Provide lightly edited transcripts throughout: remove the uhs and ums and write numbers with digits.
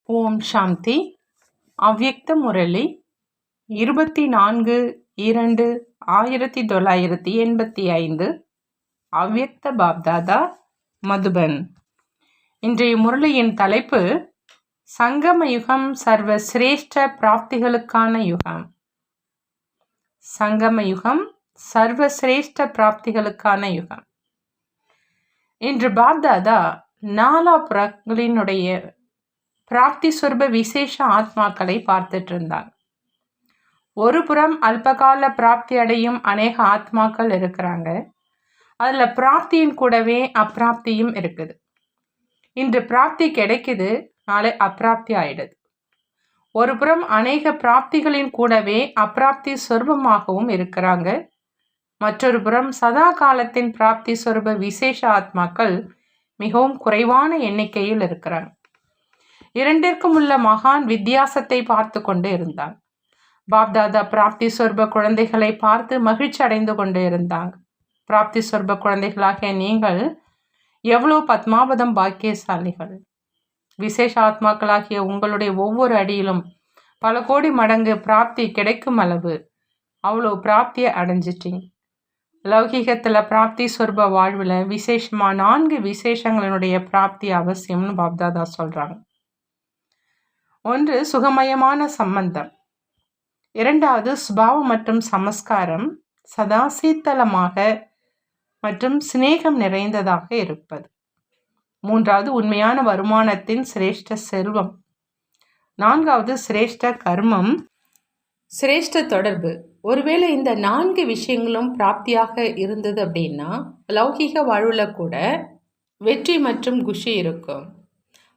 ஓம் சாந்தி. அவ்யக்த முரளி 24/2/1985. அவ்யக்த பாப்தாதா, மதுபன். இன்றைய முரளியின் தலைப்பு சங்கம யுகம் சர்வ சிரேஷ்ட பிராப்திகளுக்கான யுகம். சங்கம யுகம் சர்வ சிரேஷ்ட பிராப்திகளுக்கான யுகம். இன்று பாப்தாதா நாலாபுரங்களினுடைய பிராப்தி சொர்ப விசேஷ ஆத்மாக்களை பார்த்துட்டு இருந்தாங்க. ஒரு புறம் அல்பகால பிராப்தி அடையும் அநேக ஆத்மாக்கள் இருக்கிறாங்க. அதில் பிராப்தியின் கூடவே அப்பிராப்தியும் இருக்குது. இன்று பிராப்தி கிடைக்குது, நாளை அப்பிராப்தி ஆயிடுது. ஒரு புறம் அநேக பிராப்திகளின் கூடவே அப்பிராப்தி சொர்பமாகவும் இருக்கிறாங்க. மற்றொரு புறம் சதா காலத்தின் பிராப்தி சொர்ப விசேஷ ஆத்மாக்கள் மிகவும் குறைவான எண்ணிக்கையில் இருக்கிறாங்க. இரண்டிற்கும் உள்ள மகான் வித்தியாசத்தை பார்த்து கொண்டு இருந்தாங்க. பாப்தாதா பிராப்தி சொர்ப குழந்தைகளை பார்த்து மகிழ்ச்சி அடைந்து கொண்டு இருந்தாங்க. பிராப்தி சொர்ப குழந்தைகளாகிய நீங்கள் எவ்வளோ பத்மாவதம் பாக்கியசாலிகள். விசேஷ ஆத்மாக்களாகிய உங்களுடைய ஒவ்வொரு அடியிலும் பல கோடி மடங்கு பிராப்தி கிடைக்கும் அளவு அவ்வளோ பிராப்தியை அடைஞ்சிட்டீங்க. லௌகீகத்தில் பிராப்தி சொர்ப வாழ்வில் விசேஷமாக 4 விசேஷங்களினுடைய பிராப்தி அவசியம்னு பாப்தாதா சொல்கிறாங்க. ஒன்று சுகமயமான சம்பந்தம், இரண்டாவது சுபாவம் மற்றும் சமஸ்காரம் சதா சீத்தளமாக மற்றும் சிநேகம் நிறைந்ததாக இருப்பது, மூன்றாவது உண்மையான வருமானத்தின் சிரேஷ்ட செல்வம், நான்காவது சிரேஷ்ட கர்மம், சிரேஷ்ட தொடர்பு. ஒருவேளை இந்த 4 விஷயங்களும் பிராப்தியாக இருந்தது அப்படின்னா லௌகிக வாழ்வில் கூட வெற்றி மற்றும் குஷி இருக்கும்.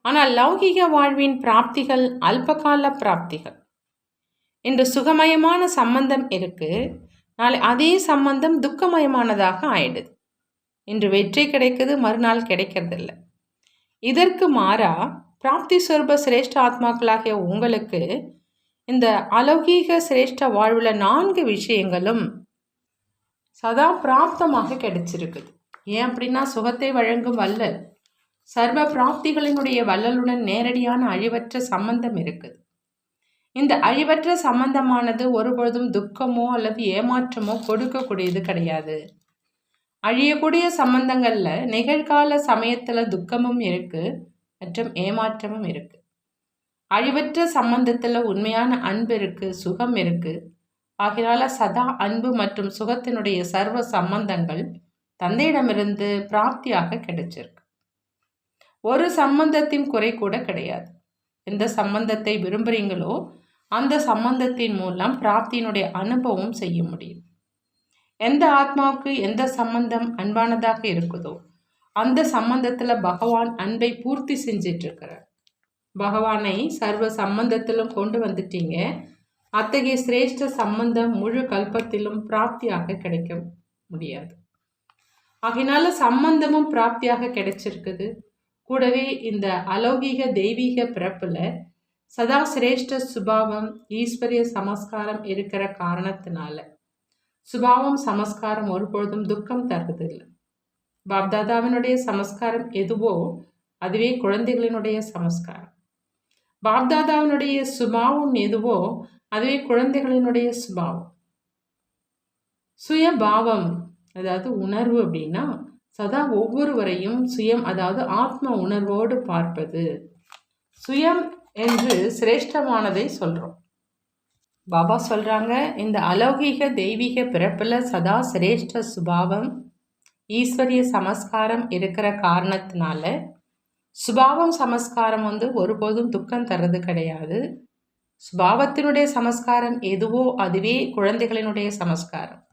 ஆனால் லௌகிக வாழ்வின் பிராப்திகள் அல்பகால பிராப்திகள். இன்று சுகமயமான சம்பந்தம் இருக்கு, நாளை அதே சம்பந்தம் துக்கமயமானதாக ஆயிடுது. இன்று வெற்றி கிடைக்குது, மறுநாள் கிடைக்கிறதில்ல. இதற்கு மாறா பிராப்தி சொர்ப சிரேஷ்ட ஆத்மாக்களாகிய உங்களுக்கு இந்த அலௌகீக சிரேஷ்ட வாழ்வில் 4 விஷயங்களும் சதா பிராப்தமாக கிடைச்சிருக்குது. ஏன் அப்படின்னா சுகத்தை வழங்கும் வல்லல் சர்வ பிராப்திகளினுடைய வல்லலுடன் நேரடியான அழிவற்ற சம்பந்தம் இருக்குது. இந்த அழிவற்ற சம்பந்தமானது ஒருபொழுதும் துக்கமோ அல்லது ஏமாற்றமோ கொடுக்கக்கூடியது கிடையாது. அழியக்கூடிய சம்பந்தங்கள்ல நிகழ்கால சமயத்துல துக்கமும் இருக்கு மற்றும் ஏமாற்றமும் இருக்கு. அழிவற்ற சம்பந்தத்துல உண்மையான அன்பு இருக்கு, சுகம் இருக்கு. ஆகையால சதா அன்பு மற்றும் சுகத்தினுடைய சர்வ சம்பந்தங்கள் தந்தையிடமிருந்து பிராப்தியாக கிடைச்சிருக்கு. ஒரு சம்பந்தத்தின் குறை கூட கிடையாது. எந்த சம்பந்தத்தை விரும்புகிறீங்களோ அந்த சம்பந்தத்தின் மூலம் பிராப்தியினுடைய அனுபவம் செய்ய முடியும். எந்த ஆத்மாவுக்கு எந்த சம்பந்தம் அன்பானதாக இருக்குதோ அந்த சம்பந்தத்தில் பகவான் அன்பை பூர்த்தி செஞ்சிட்டு இருக்கிறார். பகவானை சர்வ சம்பந்தத்திலும் கொண்டு வந்துட்டீங்க. அத்தகைய சிரேஷ்ட சம்பந்தம் முழு கல்பத்திலும் பிராப்தியாக கிடைக்க முடியாது. ஆகினால சம்பந்தமும் பிராப்தியாக கிடைச்சிருக்குது. கூடவே இந்த அலௌகீக தெய்வீக பிறப்புல சதா சிரேஷ்ட சுபாவம் ஈஸ்வரிய சமஸ்காரம் இருக்கிற காரணத்தினால சுபாவம் சமஸ்காரம் ஒருபொழுதும் துக்கம் தருவதில்லை. பாப்தாதாவினுடைய சமஸ்காரம் எதுவோ அதுவே குழந்தைகளினுடைய சமஸ்காரம். பாப்தாதாவினுடைய சுபாவம் எதுவோ அதுவே குழந்தைகளினுடைய சுபாவம். சுயபாவம் அதாவது உணர்வு அப்படின்னா சதா ஒவ்வொருவரையும் சுயம் அதாவது ஆத்ம உணர்வோடு பார்ப்பது. சுயம் என்று சிரேஷ்டமானதை சொல்றோம். பாபா சொல்றாங்க, இந்த அலௌகீக தெய்வீக பிறப்புல சதா சிரேஷ்ட சுபாவம் ஈஸ்வரிய சமஸ்காரம் இருக்கிற காரணத்தினால சுபாவம் சமஸ்காரம் ஒருபோதும் துக்கம் தர்றது கிடையாது. சுபாவத்தினுடைய சமஸ்காரம் எதுவோ அதுவே குழந்தைகளினுடைய சமஸ்காரம்.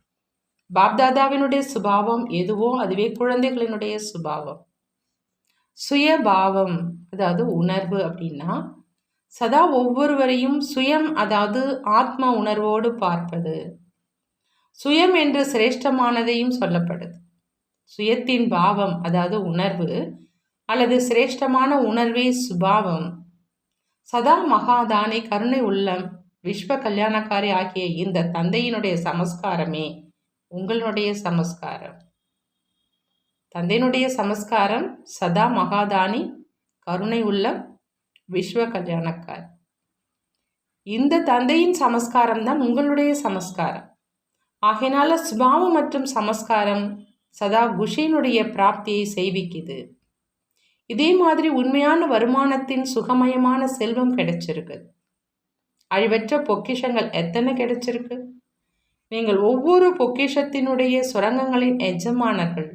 பாப்தாதாவினுடைய சுபாவம் எதுவோ அதுவே குழந்தைகளினுடைய சுபாவம். சுயபாவம் அதாவது உணர்வு அப்படின்னா சதா ஒவ்வொருவரையும் சுயம் அதாவது ஆத்ம உணர்வோடு பார்ப்பது. சுயம் என்று சிரேஷ்டமானதையும் சொல்லப்படுது. சுயத்தின் பாவம் அதாவது உணர்வு அல்லது சிரேஷ்டமான உணர்வே சுபாவம். சதா மகாதானி கருணை உள்ளம் விஸ்வ கல்யாணக்காரி ஆகிய இந்த தந்தையினுடைய சமஸ்காரமே உங்களுடைய சமஸ்காரம். தந்தையினுடைய சமஸ்காரம் சதா மகாதானி கருணை உள்ளம் விஸ்வ கல்யாணக்கார். இந்த தந்தையின் சமஸ்காரம் தான் உங்களுடைய சமஸ்காரம். ஆகையினால சுபாவம் மற்றும் சமஸ்காரம் சதா குஷினுடைய பிராப்தியை செய்விக்குது. இதே மாதிரி உண்மையான வருமானத்தின் சுகமயமான செல்வம் கிடைச்சிருக்கு. அழிவற்ற பொக்கிஷங்கள் எத்தனை கிடைச்சிருக்கு. நீங்கள் ஒவ்வொரு பொக்கிஷத்தினுடைய சுரங்கங்களின் எஜமானர்கள்.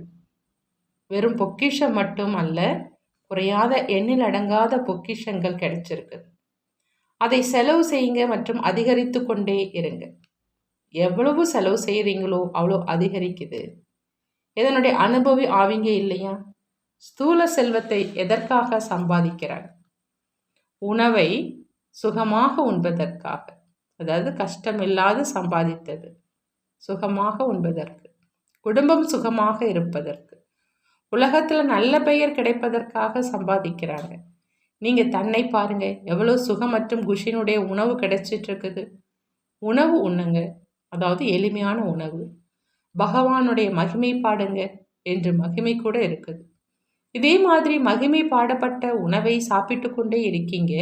வெறும் பொக்கிஷம் மட்டும் அல்ல, குறையாத எண்ணில் அடங்காத பொக்கிஷங்கள் கிடைச்சிருக்கு. அதை செலவு செய்யுங்க மற்றும் அதிகரித்து கொண்டே இருங்க. எவ்வளவு செலவு செய்கிறீங்களோ அவ்வளோ அதிகரிக்குது. இதனுடைய அனுபவி ஆவிங்க இல்லையா? ஸ்தூல செல்வத்தை எதற்காக சம்பாதிக்கிறார்? உணவை சுகமாக உண்பதற்காக. அதாவது கஷ்டமில்லாது சம்பாதித்தது, சுகமாக உண்பதற்கு, குடும்பம் சுகமாக இருப்பதற்கு, உலகத்தில் நல்ல பெயர் கிடைப்பதற்காக சம்பாதிக்கிறாங்க. நீங்கள் தன்னை பாருங்க, எவ்வளோ சுகம் மற்றும் குஷினுடைய உணவு கிடைச்சிட்டு இருக்குது. உணவு உண்ணுங்க, அதாவது எளிமையான உணவு. பகவானுடைய மகிமை பாடுங்க என்று மகிமை கூட இருக்குது. இதே மாதிரி மகிமை பாடப்பட்ட உணவை சாப்பிட்டு கொண்டே இருக்கீங்க.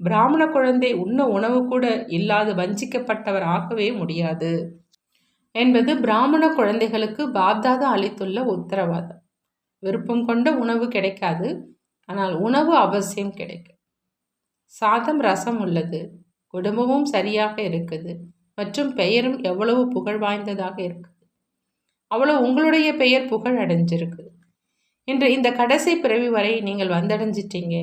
பிராமண குழந்தை உண்ண உணவு கூட இல்லாது வஞ்சிக்கப்பட்டவர் ஆகவே முடியாது என்பது பிராமண குழந்தைகளுக்கு பாப்தாதா அளித்துள்ள உத்தரவாதம். விருப்பம் கொண்ட உணவு கிடைக்காது, ஆனால் உணவு அவசியம் கிடைக்கும். சாதம் ரசம் உள்ளது, குடும்பமும் சரியாக இருக்குது மற்றும் பெயரும் எவ்வளவு புகழ் வாய்ந்ததாக இருக்குது. அவ்வளோ உங்களுடைய பெயர் புகழ் அடைஞ்சிருக்கு. இன்று இந்த கடைசி பிறவி வரை நீங்கள் வந்தடைஞ்சிட்டீங்க.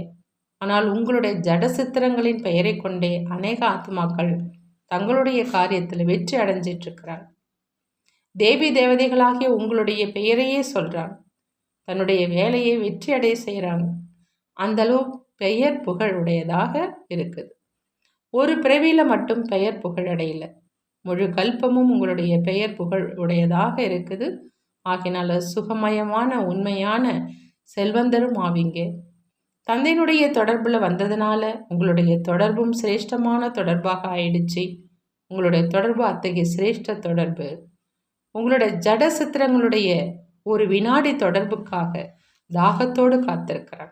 ஆனால் உங்களுடைய ஜட சித்திரங்களின் பெயரை கொண்டே அநேக ஆத்மாக்கள் தங்களுடைய காரியத்தில் வெற்றி அடைஞ்சிட்டு இருக்கிறாங்க. தேவி தேவதைகளாகிய உங்களுடைய பெயரையே சொல்கிறாங்க, தன்னுடைய வேலையை வெற்றி அடைய செய்கிறாங்க. அந்தளவு பெயர் புகழ் உடையதாக இருக்குது. ஒரு பிறவியில் மட்டும் பெயர் புகழ் அடையல, முழு கல்பமும் உங்களுடைய பெயர் புகழ் உடையதாக இருக்குது. ஆகினால சுகமயமான உண்மையான செல்வந்தரும் ஆவீங்க. தந்தையினுடைய தொடர்பில் வந்ததுனால உங்களுடைய தொடர்பும் சிரேஷ்டமான தொடர்பாக ஆயிடுச்சு. உங்களுடைய தொடர்பு அத்தகைய சிரேஷ்ட தொடர்பு. உங்களுடைய ஜட சித்திரங்களுடைய ஒரு வினாடி தொடர்புக்காக தாகத்தோடு காத்திருக்கிறார்.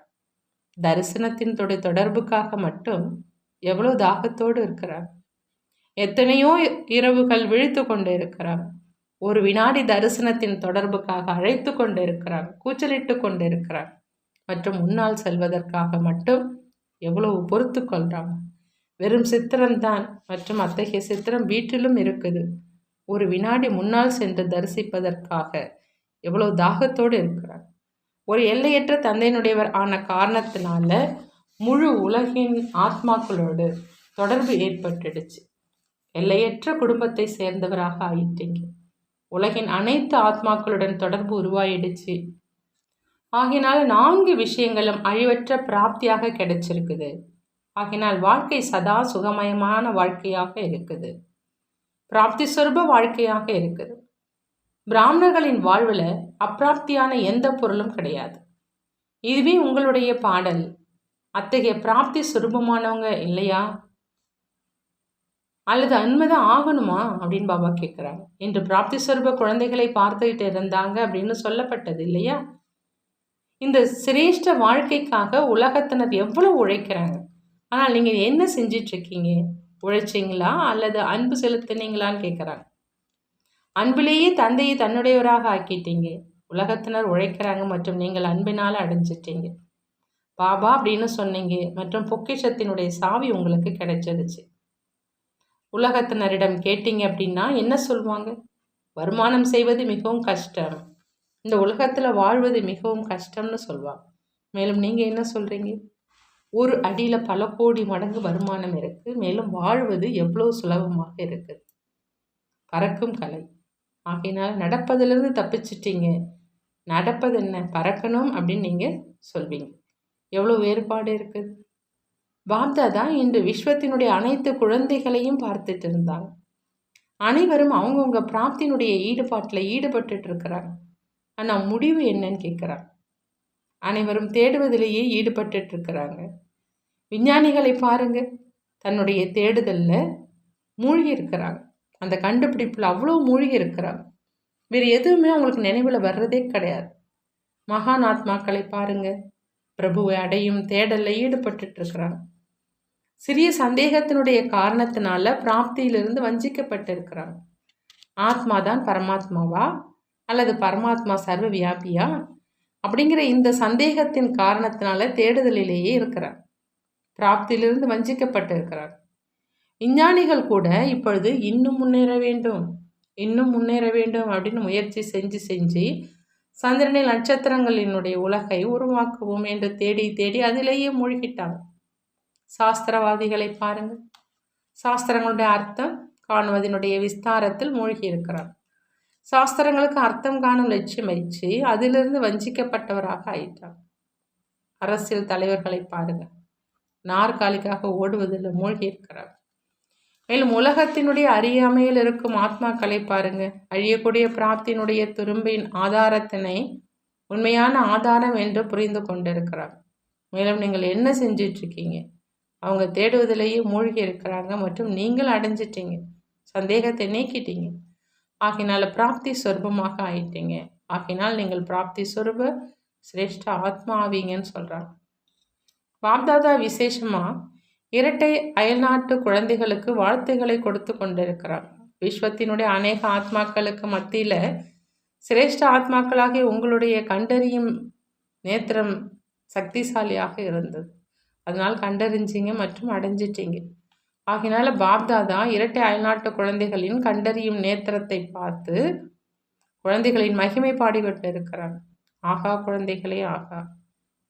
தரிசனத்தின் தொடர்புக்காக மட்டும் எவ்வளோ தாகத்தோடு இருக்கிறார். எத்தனையோ இரவுகள் விழித்து கொண்டு இருக்கிறார். ஒரு வினாடி தரிசனத்தின் தொடர்புக்காக அழைத்து கொண்டு இருக்கிறார், கூச்சலிட்டு கொண்டு இருக்கிறார். மற்றும் முன்னால் செல்வதற்காக மட்டும் எவ்வளவு பொறுத்து கொள்றாங்க. வெறும் சித்திரம்தான் மற்றும் அத்தகைய சித்திரம் வீட்டிலும் இருக்குது. ஒரு வினாடி முன்னால் சென்று தரிசிப்பதற்காக எவ்வளவு தாகத்தோடு இருக்கிறார். ஒரு எல்லையற்ற தந்தையினுடையவர் ஆன காரணத்தினால முழு உலகின் ஆத்மாக்களோடு தொடர்பு ஏற்பட்டுடுச்சு. எல்லையற்ற குடும்பத்தை சேர்ந்தவராக ஆயிட்டீங்க. உலகின் அனைத்து ஆத்மாக்களுடன் தொடர்பு உருவாயிடுச்சு. ஆகினால் 4 விஷயங்களும் அழிவற்ற பிராப்தியாக கிடைச்சிருக்குது. ஆகினால் வாழ்க்கை சதா சுகமயமான வாழ்க்கையாக இருக்குது, பிராப்தி சொரூப வாழ்க்கையாக இருக்குது. பிராமணர்களின் வாழ்வில் அப்பிராப்தியான எந்த பொருளும் கிடையாது. இதுவே உங்களுடைய பாடல். அத்தகைய பிராப்தி சுரூபமானவங்க இல்லையா? அல்லது அன்மைதான் ஆகணுமா அப்படின்னு பாபா கேட்குறாங்க. இன்று பிராப்தி சொரூப குழந்தைகளை பார்த்துக்கிட்டு இருந்தாங்க அப்படின்னு சொல்லப்பட்டது இல்லையா? இந்த சிரேஷ்ட வாழ்க்கைக்காக உலகத்தினர் எவ்வளோ உழைக்கிறாங்க. ஆனால் நீங்கள் என்ன செஞ்சிட்ருக்கீங்க? உழைச்சிங்களா அல்லது அன்பு செலுத்தினீங்களான்னு கேட்குறாங்க. அன்பிலேயே தந்தையை தன்னுடையவராக ஆக்கிட்டீங்க. உலகத்தினர் உழைக்கிறாங்க மற்றும் நீங்கள் அன்பினால் அடைஞ்சிட்டீங்க. பாபா அப்படின்னு சொன்னீங்க மற்றும் பொக்கிஷத்தினுடைய சாவி உங்களுக்கு கிடைச்சிருச்சு. உலகத்தினரிடம் கேட்டீங்க அப்படின்னா என்ன சொல்லுவாங்க? வருமானம் செய்வது மிகவும் கஷ்டம், இந்த உலகத்தில் வாழ்வது மிகவும் கஷ்டம்னு சொல்லுவாங்க. மேலும் நீங்கள் என்ன சொல்கிறீங்க? ஒரு அடியில் பல கோடி மடங்கு வருமானம் இருக்குது, மேலும் வாழ்வது எவ்வளோ சுலபமாக இருக்குது. பறக்கும் கலை. ஆகையினால் நடப்பதிலிருந்து தப்பிச்சிட்டீங்க. நடப்பது என்ன? பறக்கணும் அப்படின்னு நீங்கள் சொல்வீங்க. எவ்வளோ வேறுபாடு இருக்குது. பாப்தாதா இன்று விஸ்வத்தினுடைய அனைத்து குழந்தைகளையும் பார்த்துட்டு இருந்தாங்க. அனைவரும் அவங்கவுங்க பிராப்தியினுடைய ஈடுபாட்டில் ஈடுபட்டு இருக்கிறாங்க. ஆனால் முடிவு என்னன்னு கேட்குறாங்க. அனைவரும் தேடுவதிலேயே ஈடுபட்டு இருக்கிறாங்க. விஞ்ஞானிகளை பாருங்க, தன்னுடைய தேடுதலில் மூழ்கி இருக்கிறாங்க. அந்த கண்டுபிடிப்பில் அவ்வளோ மூழ்கி இருக்கிறாங்க. வேறு எதுவுமே அவங்களுக்கு நினைவில் வர்றதே கிடையாது. மகான் ஆத்மாக்களை பாருங்க, பிரபுவை அடையும் தேடலில் ஈடுபட்டு இருக்கிறாங்க. சிறிய சந்தேகத்தினுடைய காரணத்தினால பிராப்தியிலிருந்து வஞ்சிக்கப்பட்டிருக்கிறாங்க. ஆத்மா தான் பரமாத்மாவா அல்லது பரமாத்மா சர்வ வியாபியா அப்படிங்கிற இந்த சந்தேகத்தின் காரணத்தினால தேடுதலிலேயே இருக்கிறார். பிராப்தியிலிருந்து வஞ்சிக்கப்பட்டு இருக்கிறார். விஞ்ஞானிகள் கூட இப்பொழுது இன்னும் முன்னேற வேண்டும் அப்படின்னு முயற்சி செஞ்சு சந்திரனில் நட்சத்திரங்களினுடைய உலகை உருவாக்குவோம் என்று தேடி தேடி அதிலேயே மூழ்கிட்டாங்க. சாஸ்திரவாதிகளை பாருங்கள், சாஸ்திரங்களுடைய அர்த்தம் காணுவதனுடைய விஸ்தாரத்தில் மூழ்கி இருக்கிறார். சாஸ்திரங்களுக்கு அர்த்தம் காணும் லட்சியம் வச்சு அதிலிருந்து வஞ்சிக்கப்பட்டவராக ஆயிட்டார். அரசியல் தலைவர்களை பாருங்கள், நாற்காலிக்காக ஓடுவதில் மூழ்கி இருக்கிறார். மேலும் உலகத்தினுடைய அறியாமையில் இருக்கும் ஆத்மாக்களை பாருங்க, அழியக்கூடிய பிராப்தியினுடைய துரும்பின் ஆதாரத்தினை உண்மையான ஆதாரம் என்று புரிந்து கொண்டிருக்கிறார். மேலும் நீங்கள் என்ன செஞ்சிட்ருக்கீங்க? அவங்க தேடுவதிலேயே மூழ்கி இருக்கிறாங்க மற்றும் நீங்கள் அடைஞ்சிட்டீங்க, சந்தேகத்தை நீக்கிட்டீங்க. ஆகினால பிராப்தி சொரூபமாக ஆயிட்டீங்க. ஆகினால் நீங்கள் பிராப்தி சொரூப சிரேஷ்ட ஆத்மா ஆவீங்கன்னு சொல்கிறாங்க. பாப்தாதா விசேஷமாக இரட்டை அயல்நாட்டு குழந்தைகளுக்கு வாழ்த்துக்களை கொடுத்து கொண்டிருக்கிறார். விஸ்வத்தினுடைய அநேக ஆத்மாக்களுக்கு மத்தியில் சிரேஷ்ட ஆத்மாக்களாகிய உங்களுடைய கண்டறியும் நேத்திரம் சக்திசாலியாக இருந்தது. அதனால் கண்டறிஞ்சிங்க மற்றும் அடைஞ்சிட்டீங்க. ஆகினால பாப்தாதா இரட்டை அயல்நாட்டு குழந்தைகளின் கண்டறியும் நேத்திரத்தை பார்த்து குழந்தைகளின் மகிமை பாடிவிட்டு இருக்கிறார். ஆகா குழந்தைகளே ஆகா,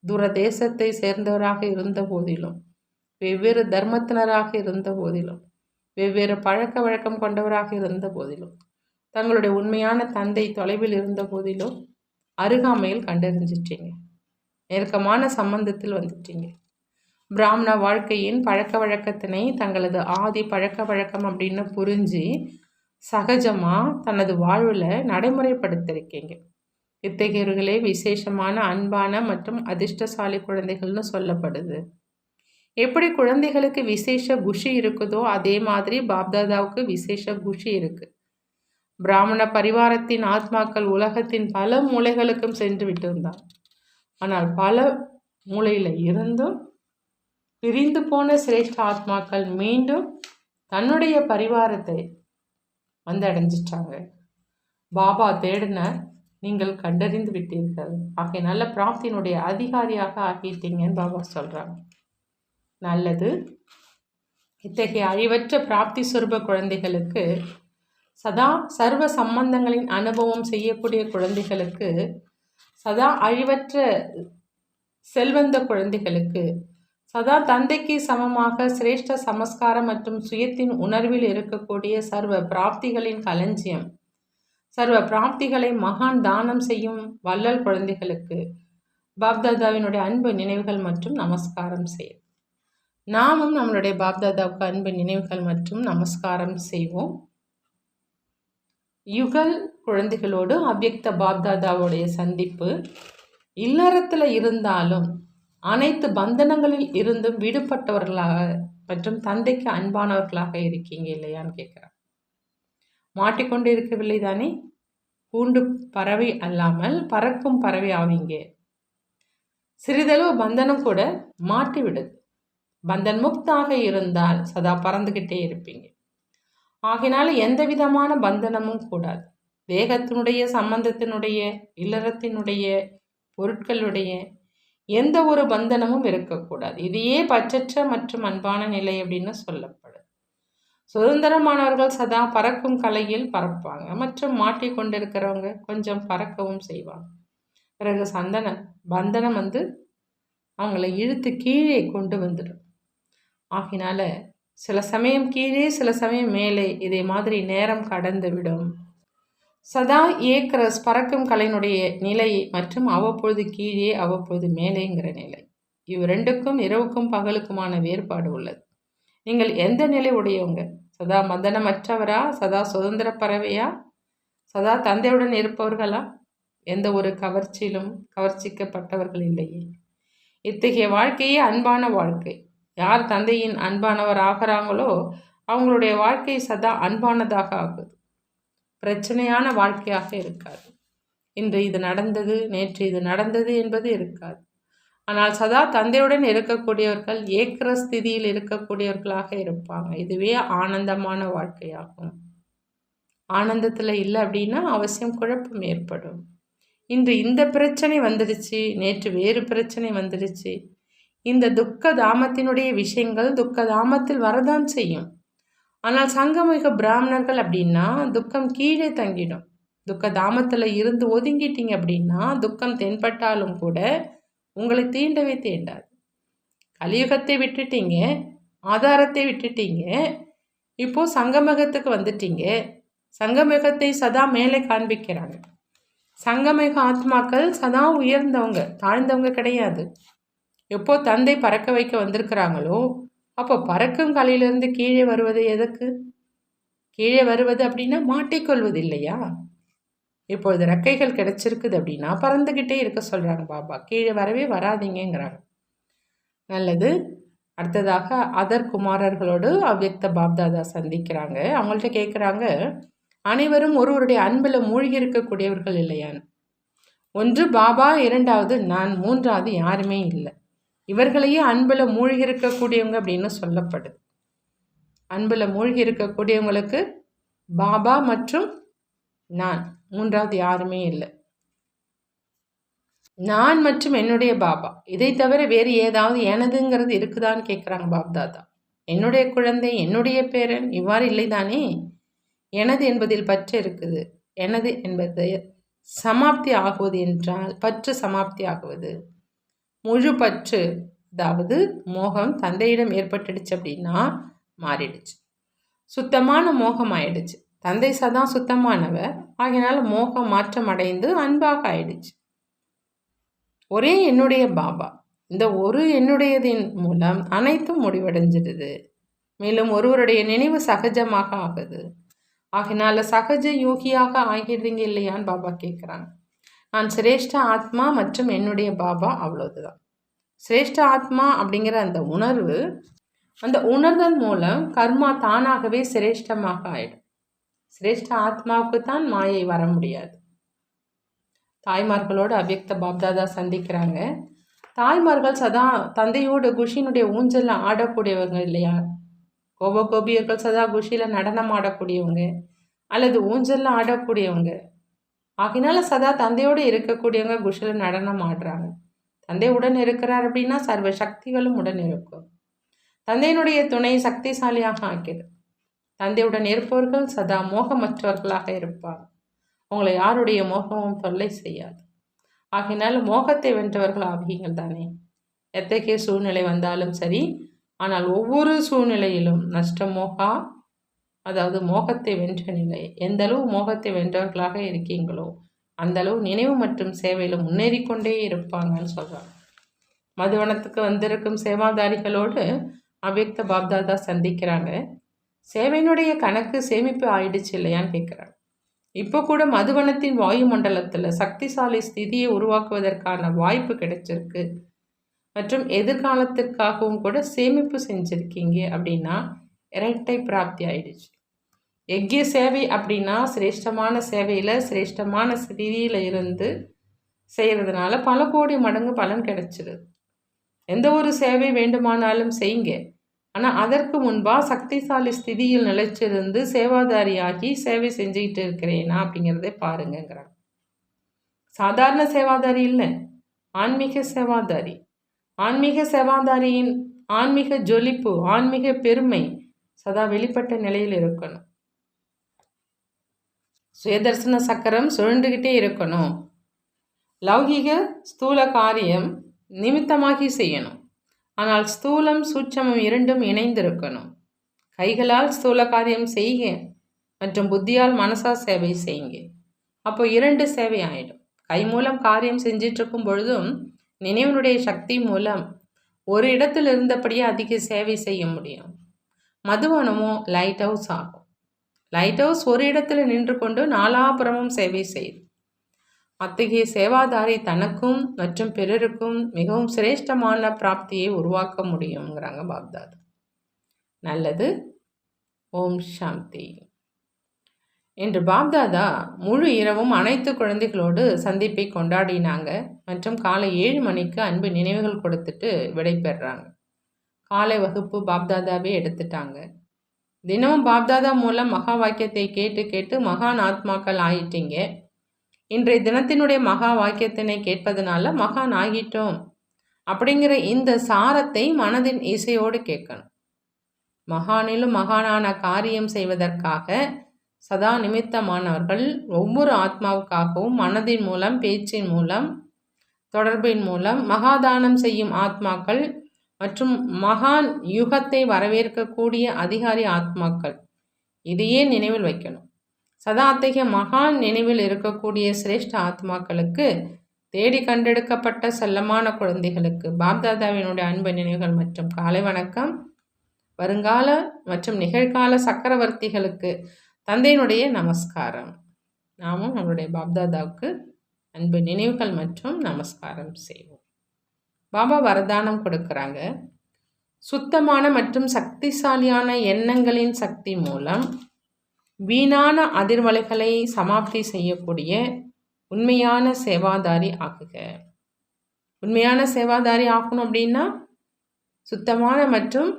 தூர தேசத்தை சேர்ந்தவராக இருந்த போதிலும், வெவ்வேறு தர்மத்தினராக இருந்த போதிலும், வெவ்வேறு பழக்க வழக்கம் கொண்டவராக இருந்த போதிலும், தங்களுடைய உண்மையான தந்தை தொலைவில் இருந்த போதிலும் அருகாமையில் கண்டறிஞ்சிட்டீங்க. நெருக்கமான சம்பந்தத்தில் வந்துட்டீங்க. பிராமண வாழ்க்கையின் பழக்க வழக்கத்தினை தங்களது ஆதி பழக்க வழக்கம் அப்படின்னு புரிஞ்சு சகஜமாக தனது வாழ்வில் நடைமுறைப்படுத்திருக்கீங்க. இத்தகையவர்களே விசேஷமான அன்பான மற்றும் அதிர்ஷ்டசாலி குழந்தைகள்னு சொல்லப்படுது. எப்படி குழந்தைகளுக்கு விசேஷ குஷி இருக்குதோ அதே மாதிரி பாப்தாதாவுக்கு விசேஷ குஷி இருக்குது. பிராமண பரிவாரத்தின் ஆத்மாக்கள் உலகத்தின் பல மூலைகளுக்கும் சென்று விட்டு இருந்தார். ஆனால் பல மூலையில் இருந்தும் பிரிந்து போன சிரேஷ்ட ஆத்மாக்கள் மீண்டும் தன்னுடைய பரிவாரத்தை வந்து அடைஞ்சிட்டாங்க. பாபா தேடினார், நீங்கள் கண்டறிந்து விட்டீர்கள். ஆகிய நல்ல பிராப்தியினுடைய அதிகாரியாக ஆகிட்டீங்கன்னு பாபா சொல்கிறாங்க. நல்லது. இத்தகைய அழிவற்ற பிராப்தி சுரூப குழந்தைகளுக்கு, சதா சர்வ சம்பந்தங்களின் அனுபவம் செய்யக்கூடிய குழந்தைகளுக்கு, சதா அழிவற்ற செல்வந்த குழந்தைகளுக்கு, சதா தந்தைக்கு சமமாக சிரேஷ்ட சமஸ்காரம் மற்றும் சுயத்தின் உணர்வில் இருக்கக்கூடிய சர்வ பிராப்திகளின் களஞ்சியம், சர்வ பிராப்திகளை மகான் தானம் செய்யும் வள்ளல் குழந்தைகளுக்கு பாப்தாதாவினுடைய அன்பு நினைவுகள் மற்றும் நமஸ்காரம் செய்யும். நாமும் நம்மளுடைய பாப்தாதாவுக்கு அன்பு நினைவுகள் மற்றும் நமஸ்காரம் செய்வோம். யுகல் குழந்தைகளோடு அவ்யக்த பாப்தாதாவுடைய சந்திப்பு. இல்லறத்தில் இருந்தாலும் அனைத்து பந்தனங்களில் இருந்தும் விடுபட்டவர்களாக மற்றும் தந்தைக்கு அன்பானவர்களாக இருக்கீங்க இல்லையான்னு கேட்குறாங்க. மாட்டிக்கொண்டு இருக்கவில்லை தானே? கூண்டு பறவை அல்லாமல் பறக்கும் பறவை ஆவீங்க. சிறிதளவு பந்தனம் கூட மாட்டி விடுது. பந்தன் முக்தாக இருந்தால் சதா பறந்துகிட்டே இருப்பீங்க. ஆகினால எந்த விதமான பந்தனமும் கூடாது. தேகத்தினுடைய சம்பந்தத்தினுடைய இல்லறத்தினுடைய பொருட்களுடைய எந்த ஒரு பந்தனமும் இருக்கக்கூடாது. இதையே பற்றற்ற மற்றும் அன்பான நிலை அப்படின்னு சொல்லப்படுது. சுதந்திரமானவர்கள் சதா பறக்கும் கலையில் பறப்பாங்க மற்றும் மாட்டிக்கொண்டிருக்கிறவங்க கொஞ்சம் பறக்கவும் செய்வாங்க. பிறகு பந்தனம் அவங்கள இழுத்து கீழே கொண்டு வந்துடும். ஆகினால சில சமயம் கீழே சில சமயம் மேலே இதே மாதிரி நேரம் கடந்து விடும். சதா ஏக்ரஸ் பறக்கும் கலையினுடைய நிலை மற்றும் அவ்வப்பொழுது கீழே அவ்வப்பொழுது மேலேங்கிற நிலை, இவ் ரெண்டுக்கும் இரவுக்கும் பகலுக்குமான வேறுபாடு உள்ளது. நீங்கள் எந்த நிலை உடையவங்க? சதா பந்தனமற்றவரா? சதா சுதந்திர பறவையா? சதா தந்தையுடன் இருப்பவர்களா? எந்த ஒரு கவர்ச்சியிலும் கவர்ச்சிக்கப்பட்டவர்கள் இல்லையே. இத்தகைய வாழ்க்கையே அன்பான வாழ்க்கை. யார் தந்தையின் அன்பானவர் ஆகிறாங்களோ அவங்களுடைய வாழ்க்கை சதா அன்பானதாக ஆகுது. பிரச்சனையான வாழ்க்கையாக இருக்காது. இன்று இது நடந்தது, நேற்று இது நடந்தது என்பது இருக்காது. ஆனால் சதா தந்தையுடன் இருக்கக்கூடியவர்கள் ஏக்கிற ஸ்திதியில் இருக்கக்கூடியவர்களாக இருப்பாங்க. இதுவே ஆனந்தமான வாழ்க்கையாகும். ஆனந்தத்தில் இல்லை அப்படின்னா அவசியம் குழப்பம் ஏற்படும். இன்று இந்த பிரச்சனை வந்துடுச்சு, நேற்று வேறு பிரச்சனை வந்துடுச்சு. இந்த துக்க தாமத்தினுடைய விஷயங்கள் துக்க தாமத்தில் வரதான் செய்யும். ஆனால் சங்கமிக பிராமணர்கள் அப்படின்னா துக்கம் கீழே தங்கிடும். துக்க தாமத்தில் இருந்து ஒதுங்கிட்டீங்க அப்படின்னா துக்கம் தென்பட்டாலும் கூட உங்களை தீண்டவே தீண்டாது. கலியுகத்தை விட்டுட்டீங்க, ஆதாரத்தை விட்டுட்டீங்க, இப்போது சங்கமகத்துக்கு வந்துட்டீங்க. சங்கமகத்தை சதா மேலே காண்பிக்கிறாங்க. சங்கமக ஆத்மாக்கள் சதா உயர்ந்தவங்க, தாழ்ந்தவங்க கிடையாது. எப்போ தந்தை பறக்க வைக்க வந்திருக்கிறாங்களோ அப்போ பறக்கும் கலையிலிருந்து கீழே வருவது எதுக்கு? கீழே வருவது அப்படின்னா மாட்டிக்கொள்வது இல்லையா? இப்பொழுது ரெக்கைகள் கிடைச்சிருக்குது அப்படின்னா பறந்துக்கிட்டே இருக்க சொல்கிறாங்க பாபா. கீழே வரவே வராதிங்கிறாங்க. நல்லது. அடுத்ததாக அதர் குமாரர்களோடு அவ்யக்த பாப்தாதா சந்திக்கிறாங்க. அவங்கள்ட்ட கேட்குறாங்க, அனைவரும் ஒருவருடைய அன்பில் மூழ்கி இருக்கக்கூடியவர்கள் இல்லையான்னு. ஒன்று பாபா, இரண்டாவது நான், மூன்றாவது யாருமே இல்லை. இவர்களையே அன்பில் மூழ்கி இருக்கக்கூடியவங்க அப்படின்னு சொல்லப்படுது. அன்பில் மூழ்கி இருக்கக்கூடியவங்களுக்கு பாபா மற்றும் நான், மூன்றாவது யாருமே இல்லை. நான் மற்றும் என்னுடைய பாபா, இதை தவிர வேறு ஏதாவது எனதுங்கிறது இருக்குதான்னு கேட்குறாங்க பாப்தாதா. என்னுடைய குழந்தை, என்னுடைய பேரன், இவ்வாறு இல்லைதானே? எனது என்பதில் பற்று இருக்குது. எனது என்பது சமாப்தி ஆகுவது என்றால் பற்று சமாப்தி ஆகுவது. முழு பற்று, அதாவது மோகம் தந்தையிடம் ஏற்பட்டுடுச்சு அப்படின்னா மாறிடுச்சு. சுத்தமான மோகம் ஆயிடுச்சு. தந்தை சதா சுத்தமானவர், ஆகினால மோகம் மாற்றம் அடைந்து அன்பாக ஆயிடுச்சு. ஒரே என்னுடைய பாபா, இந்த ஒரு என்னுடையதின் மூலம் அனைத்தும் முடிவடைஞ்சிடுது. மேலும் ஒருவருடைய நினைவு சகஜமாக ஆகுது. ஆகினால சகஜ யோகியாக ஆகிடுறீங்க இல்லையான்னு பாபா கேட்குறாங்க. நான் சிரேஷ்ட ஆத்மா மற்றும் என்னுடைய பாபா, அவ்வளோதுதான். சிரேஷ்ட ஆத்மா அப்படிங்கிற அந்த உணர்வு, அந்த உணர்தல் மூலம் கர்மா தானாகவே சிரேஷ்டமாக ஆயிடும். சிரேஷ்ட ஆத்மாவுக்கு தான் மாயை வர முடியாது. தாய்மார்களோடு அவ்யக்த பாப்தாதா சந்திக்கிறாங்க. தாய்மார்கள் சதா தந்தையோடு குஷினுடைய ஊஞ்சலில் ஆடக்கூடியவங்க இல்லையா? கோபியர்கள் சதா குஷியில் நடனம் ஆடக்கூடியவங்க அல்லது ஊஞ்சலில் ஆடக்கூடியவங்க. ஆகினால சதா தந்தையோடு இருக்கக்கூடியவங்க குஷியில் நடனம் ஆடுறாங்க. தந்தை உடன் இருக்கிறார் அப்படின்னா சர்வ சக்திகளும் உடன் இருக்கும். தந்தையினுடைய துணை சக்திசாலியாக ஆக்கிடு. தந்தையுடன் இருப்பவர்கள் சதா மோகமற்றவர்களாக இருப்பார். உங்களை யாருடைய மோகமும் தொல்லை செய்யாது. ஆகினால மோகத்தை வென்றவர்கள் ஆகியங்கள் தானே. எத்தகைய சூழ்நிலை வந்தாலும் சரி, ஆனால் ஒவ்வொரு சூழ்நிலையிலும் நஷ்டமோகா, அதாவது மோகத்தை வென்ற நிலை. எந்த அளவு மோகத்தை வென்றவர்களாக இருக்கீங்களோ அந்த அளவு நினைவு மற்றும் சேவையில் முன்னேறி கொண்டே இருப்பாங்கன்னு சொல்கிறாங்க. மதுவனத்துக்கு வந்திருக்கும் சேவாதாரிகளோடு அவ்யக்த பாப்தாதா சந்திக்கிறாங்க. சேவையினுடைய கணக்கு சேமிப்பு ஆயிடுச்சு இல்லையான்னு கேட்குறாங்க. இப்போ கூட மதுவனத்தின் வாயு மண்டலத்தில் சக்திசாலி ஸ்திதியை உருவாக்குவதற்கான வாய்ப்பு கிடைச்சிருக்கு மற்றும் எதிர்காலத்திற்காகவும் கூட சேமிப்பு செஞ்சுருக்கீங்க அப்படின்னா இரட்டை பிராப்தி ஆயிடுச்சு. யக்ய சேவை அப்படின்னா சிரேஷ்டமான சேவையில் சிரேஷ்டமான ஸ்திதியில் இருந்து செய்கிறதுனால பல கோடி மடங்கு பலன் கிடைச்சிருது. எந்த ஒரு சேவை வேண்டுமானாலும் செய்யுங்க, ஆனால் அதற்கு முன்பாக சக்திசாலி ஸ்திதியில் நிலைச்சிருந்து சேவாதாரியாகி சேவை செஞ்சுக்கிட்டு இருக்கிறேனா அப்படிங்கிறதே பாருங்கிறாங்க. சாதாரண சேவாதாரி இல்லை, ஆன்மீக சேவாதாரி. ஆன்மீக சேவாதாரியின் ஆன்மீக ஜொலிப்பு, ஆன்மீக பெருமை சதா வெளிப்பட்ட நிலையில் இருக்கணும். சுயதர்சன சக்கரம் சுழண்டுகிட்டே இருக்கணும். லௌகிக ஸ்தூல காரியம் நிமித்தமாகி செய்யணும். ஆனால் ஸ்தூலம் சூட்சமம் இரண்டும் இணைந்திருக்கணும். கைகளால் ஸ்தூல காரியம் செய்யுங்க மற்றும் புத்தியால் மனசா சேவை செய்யுங்க. அப்போ இரண்டு சேவை ஆயிடும். கை மூலம் காரியம் செஞ்சிட்ருக்கும் பொழுதும் நினைவனுடைய சக்தி மூலம் ஒரு இடத்தில் இருந்தபடியே அதிக சேவை செய்ய முடியும். மதுவனமும் லைட் ஹவுஸ் ஆகும். லைட் ஹவுஸ் ஒரு இடத்துல நின்று கொண்டு நாலாபுரமும் சேவை செய்யுது. அத்தகைய சேவாதாரி தனக்கும் மற்றும் பிறருக்கும் மிகவும் சிரேஷ்டமான பிராப்தியை உருவாக்க முடியுங்கிறாங்க பாப்தாதா. நல்லது. ஓம் சாந்தி. இன்று பாப்தாதா முழு இரவும் அனைத்து குழந்தைகளோடு சந்திப்பை கொண்டாடினாங்க மற்றும் காலை 7 மணிக்கு அன்பு நினைவுகள் கொடுத்துட்டு விடை பெறுறாங்க. காலை வகுப்பு பாப்தாதாவே எடுத்துட்டாங்க. தினமும் பாப்தாதா மூலம் மகா வாக்கியத்தை கேட்டு கேட்டு மகான் ஆத்மாக்கள் ஆயிட்டீங்க. இன்றைய தினத்தினுடைய மகா வாக்கியத்தினை கேட்பதனால மகான் ஆகிட்டோம் அப்படிங்கிற இந்த சாரத்தை மனதின் இசையோடு கேட்கணும். மகானிலும் மகானான காரியம் செய்வதற்காக சதா நிமித்தமானவர்கள் ஒவ்வொரு ஆத்மாவுக்காகவும் மனதின் மூலம், பேச்சின் மூலம், தொடர்பின் மூலம் மகாதானம் செய்யும் ஆத்மாக்கள் மற்றும் மகான் யுகத்தை வரவேற்கக்கூடிய அதிகாரி ஆத்மாக்கள். இதையே நினைவில் வைக்கணும். சதா அத்தகைய மகான் நினைவில் இருக்கக்கூடிய சிரேஷ்ட ஆத்மாக்களுக்கு, தேடி கண்டெடுக்கப்பட்ட செல்லமான குழந்தைகளுக்கு பாப்தாதாவினுடைய அன்பு நினைவுகள் மற்றும் காலை வணக்கம். வருங்கால மற்றும் நிகழ்கால சக்கரவர்த்திகளுக்கு தந்தையினுடைய நமஸ்காரம். நாமும் நம்மளுடைய பாப்தாதாவுக்கு அன்பு நினைவுகள் மற்றும் நமஸ்காரம் செய்வோம். பாபா வரதானம் கொடுக்குறாங்க. சுத்தமான மற்றும் சக்திசாலியான எண்ணங்களின் சக்தி மூலம் வீணான அதிர்வலைகளை சமாப்தி செய்யக்கூடிய உண்மையான சேவாதாரி ஆகுக. உண்மையான சேவாதாரி ஆகணும் அப்படின்னா சுத்தமான மற்றும்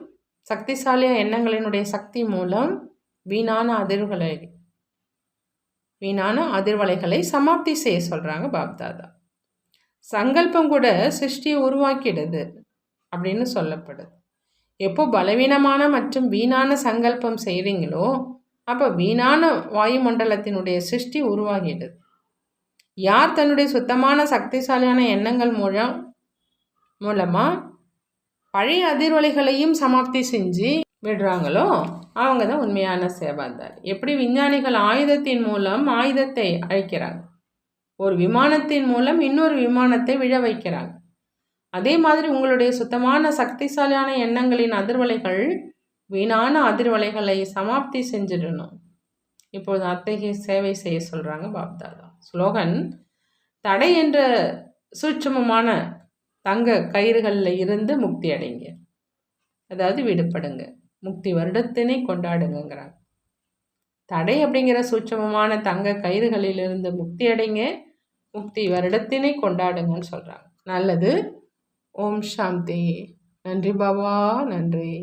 சக்திசாலியான எண்ணங்களினுடைய சக்தி மூலம் வீணான அதிர்வலைகளை சமாப்தி செய்ய சொல்கிறாங்க பாப்தாதா. சங்கல்பம் கூட சிருஷ்டியை உருவாக்கிடுது அப்படின்னு சொல்லப்படுது. எப்போ பலவீனமான மற்றும் வீணான சங்கல்பம் செய்கிறீங்களோ அப்போ வீணான வாயுமண்டலத்தினுடைய சிருஷ்டி உருவாகிடுது. யார் தன்னுடைய சுத்தமான சக்திசாலியான எண்ணங்கள் மூலமாக பழைய அதிர்வலைகளையும் சமாப்தி செஞ்சு விடுறாங்களோ அவங்க தான் உண்மையான சேவாதாரி. எப்படி விஞ்ஞானிகள் ஆயுதத்தின் மூலம் ஆயுதத்தை அழிக்கிறாங்க, ஒரு விமானத்தின் மூலம் இன்னொரு விமானத்தை விழ வைக்கிறாங்க, அதே மாதிரி உங்களுடைய சுத்தமான சக்திசாலியான எண்ணங்களின் அதிர்வலைகள் வீணான அதிர்வலைகளை சமாப்தி செஞ்சிடணும். இப்போது அத்தகைய சேவை செய்ய சொல்கிறாங்க பாப்தாதா. ஸ்லோகன்: தடை என்ற சூட்சமமான தங்க கயிறுகளில் இருந்து முக்தி அடைங்க, அதாவது விடுபடுங்க, முக்தி வருடத்தினை கொண்டாடுங்கிறாங்க. தடை அப்படிங்கிற சூட்சமமான தங்க கயிறுகளிலிருந்து முக்தி அடைங்க, முக்தி வருடத்தினை கொண்டாடுங்கன்னு சொல்கிறாங்க. நல்லது. ஓம் சாந்தி. நன்றி பாபா, நன்றி.